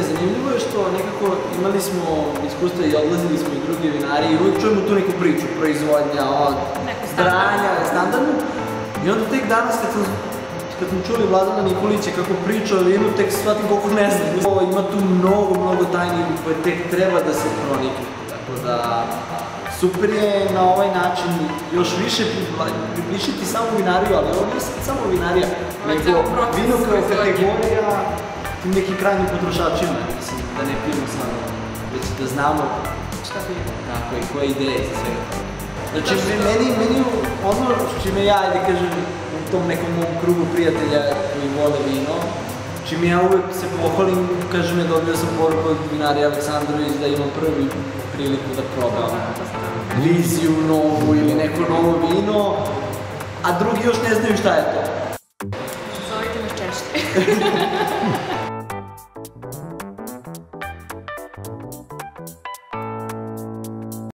Zanimljivo je što nekako imali smo iskustva i odlazili smo i drugi vinari i uvijek čujemo tu neku priču, proizvodnja, branja, standardnu. I onda tek danas kad smo čuli Vladana Nikolića kako priča o vinu, tek shvatim koliko ne znam. Ima tu mnogo tajni koje tek treba da se pronikne. Tako da, super je na ovaj način još više približiti samu vinariju, ali ovo nije samo vinarija, nego vino kao kategorija tim nekim krajnjim potrošačima, mislim, da ne pijemo samo, već da znamo šta pijemo, tako i koje ideje za svega toga. Znači, meni ono čime ja, da kažem, u tom nekom mom krugu prijatelja koji vole vino, čime ja uvek se pohvalim, kažem je dobio sam poruku od vinarija Aleksandrović da imam prvi priliku da probam viziju novu ili neko novo vino, a drugi još ne znaju šta je to. Zovite me češće.